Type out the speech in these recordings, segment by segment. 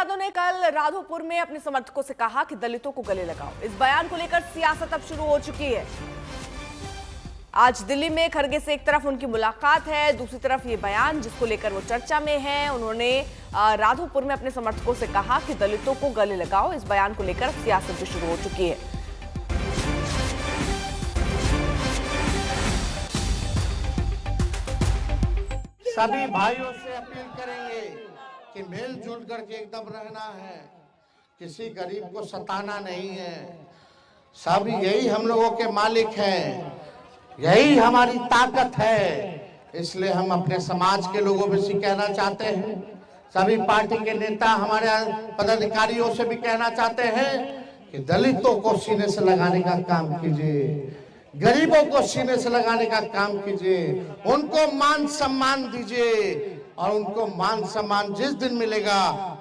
यादव ने कल राधोपुर में अपने समर्थकों से कहा कि दलितों को गले लगाओ। इस बयान को लेकर सियासत अब शुरू हो चुकी है। आज दिल्ली में खड़गे से एक तरफ उनकी मुलाकात है, दूसरी तरफ ये बयान जिसको लेकर वो चर्चा में है। उन्होंने राधोपुर में अपने समर्थकों से कहा कि दलितों को गले लगाओ। इस बयान को लेकर सियासत भी शुरू हो चुकी है। सभी भाइयों से अपील करेंगे कि मिलजुल करके एकदम रहना है, किसी गरीब को सताना नहीं है। सब यही हम लोगों के मालिक हैं, यही हमारी ताकत है। इसलिए हम अपने समाज के लोगों में से कहना चाहते हैं, सभी पार्टी के नेता हमारे पदाधिकारियों से भी कहना चाहते हैं कि दलितों को सीने से लगाने का काम कीजिए, गरीबों को सीने से लगाने का काम कीजिए, उनको मान सम्मान दीजिए। और उनको मान सम्मान जिस दिन मिलेगा,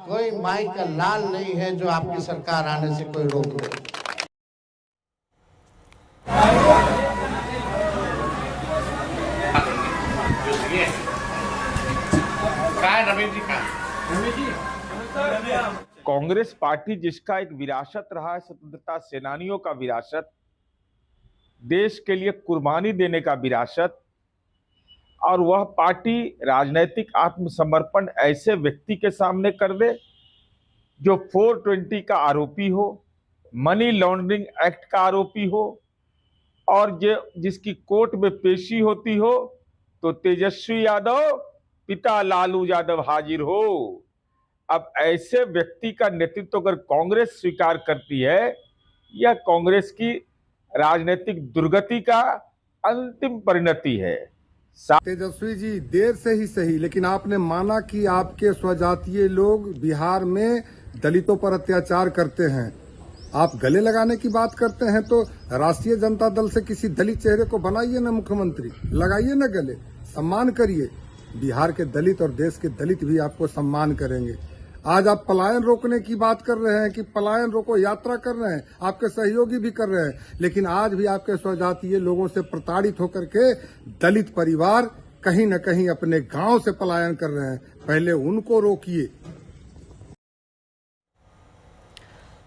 कोई माई का लाल नहीं है जो आपकी सरकार आने से कोई रोक दे। कांग्रेस पार्टी जिसका एक विरासत रहा है, स्वतंत्रता सेनानियों का विरासत, देश के लिए कुर्बानी देने का विरासत, और वह पार्टी राजनीतिक आत्मसमर्पण ऐसे व्यक्ति के सामने कर दे जो 420 का आरोपी हो, मनी लॉन्ड्रिंग एक्ट का आरोपी हो, और जिसकी कोर्ट में पेशी होती हो तो तेजस्वी यादव पिता लालू यादव हाजिर हो। अब ऐसे व्यक्ति का नेतृत्व अगर कांग्रेस स्वीकार करती है, यह कांग्रेस की राजनीतिक दुर्गति का अंतिम परिणति है। तेजस्वी जी, देर से ही सही, लेकिन आपने माना कि आपके स्वजातीय लोग बिहार में दलितों पर अत्याचार करते हैं। आप गले लगाने की बात करते हैं तो राष्ट्रीय जनता दल से किसी दलित चेहरे को बनाइए ना मुख्यमंत्री, लगाइए ना गले, सम्मान करिए। बिहार के दलित और देश के दलित भी आपको सम्मान करेंगे। आज आप पलायन रोकने की बात कर रहे हैं कि पलायन रोको, यात्रा कर रहे हैं, आपके सहयोगी भी कर रहे हैं, लेकिन आज भी आपके स्वजातीय लोगों से प्रताड़ित होकर के दलित परिवार कहीं न कहीं अपने गांव से पलायन कर रहे हैं। पहले उनको रोकिए।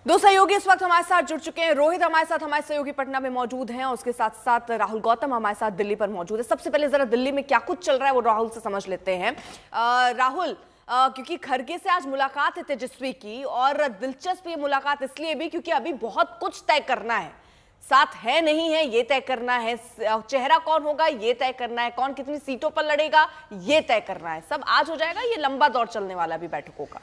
दो सहयोगी इस वक्त हमारे साथ जुड़ चुके हैं। रोहित हमारे साथ, हमारे सहयोगी पटना में मौजूद हैं, और उसके साथ साथ राहुल गौतम हमारे साथ दिल्ली पर मौजूद है। सबसे पहले जरा दिल्ली में क्या कुछ चल रहा है वो राहुल से समझ लेते हैं। राहुल, क्योंकि खड़गे से आज मुलाकात है तेजस्वी की, और दिलचस्प ये मुलाकात इसलिए भी क्योंकि अभी बहुत कुछ तय करना है। साथ है नहीं है ये तय करना है, चेहरा कौन होगा ये तय करना है, कौन कितनी सीटों पर लड़ेगा ये तय करना है। सब आज हो जाएगा। ये लंबा दौर चलने वाला भी बैठकों का।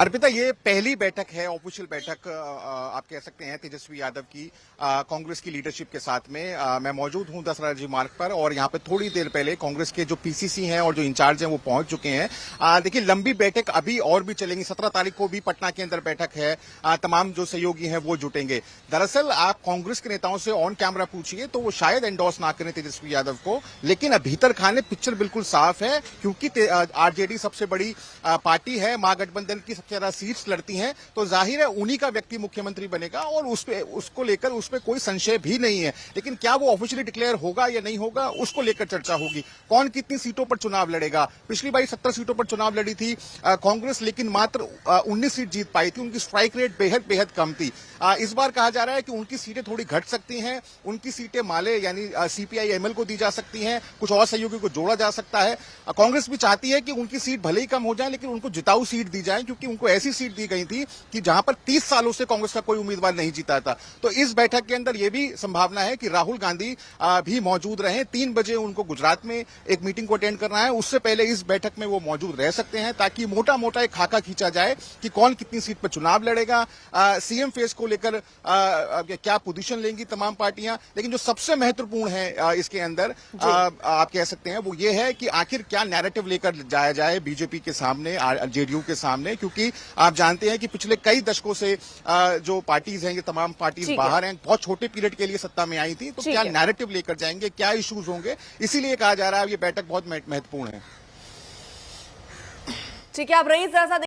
अर्पिता, ये पहली बैठक है, ऑफिशियल बैठक आप कह सकते हैं तेजस्वी यादव की कांग्रेस की लीडरशिप के साथ में। मैं मौजूद हूं दशहरा जी मार्ग पर, और यहां पे थोड़ी देर पहले कांग्रेस के जो पीसीसी हैं और जो इंचार्ज हैं वो पहुंच चुके हैं। देखिए, लंबी बैठक अभी और भी चलेंगी। 17 तारीख को भी पटना के अंदर बैठक है, तमाम जो सहयोगी हैं वो जुटेंगे। दरअसल आप कांग्रेस के नेताओं से ऑन कैमरा पूछिए तो वो शायद एंडोर्स ना करें तेजस्वी यादव को, लेकिन भीतर खाने पिक्चर बिल्कुल साफ है, क्योंकि आरजेडी सबसे बड़ी पार्टी है, महागठबंधन की ज्यादा सीट्स लड़ती हैं, तो जाहिर है उन्हीं का व्यक्ति मुख्यमंत्री बनेगा, और उसको लेकर उसमें कोई संशय भी नहीं है। लेकिन क्या वो ऑफिशियली डिक्लेयर होगा या नहीं होगा, उसको लेकर चर्चा होगी। कौन कितनी सीटों पर चुनाव लड़ेगा। पिछली बार 17 सीटों पर चुनाव लड़ी थी कांग्रेस, लेकिन मात्र 19 सीट जीत पाई थी। उनकी स्ट्राइक रेट बेहद कम थी। इस बार कहा जा रहा है कि उनकी सीटें थोड़ी घट सकती हैं, उनकी सीटें माले यानी सीपीआई एमएल को दी जा सकती हैं, कुछ और सहयोगी को जोड़ा जा सकता है। कांग्रेस भी चाहती है कि उनकी सीट भले ही कम हो जाए, लेकिन उनको जिताऊ सीट दी जाए, क्योंकि उनको ऐसी सीट दी गई थी कि जहां पर 30 सालों से कांग्रेस का कोई उम्मीदवार नहीं जीता था। तो इस बैठक के अंदर यह भी संभावना है कि राहुल गांधी भी मौजूद रहें। 3 बजे उनको गुजरात में एक मीटिंग को अटेंड करना है, उससे पहले इस बैठक में वो मौजूद रह सकते हैं, ताकि मोटा मोटा एक खाका खींचा जाए कि कौन कितनी सीट पर चुनाव लड़ेगा, सीएम फेस को लेकर क्या पोजीशन लेंगी तमाम पार्टियां। लेकिन जो सबसे महत्वपूर्ण है इसके अंदर आप कह सकते हैं वो ये है कि आखिर क्या नैरेटिव लेकर जाया जाए बीजेपी के सामने, जेडीयू के सामने, क्योंकि आप जानते हैं कि पिछले कई दशकों से जो पार्टीज हैं, ये तमाम पार्टीज बाहर हैं, बहुत छोटे पीरियड के लिए सत्ता में आई थी, तो क्या नैरेटिव लेकर जाएंगे, क्या इश्यूज होंगे, इसीलिए कहा जा रहा है ये बैठक बहुत महत्वपूर्ण है। ठीक है, आप रईस जरा सा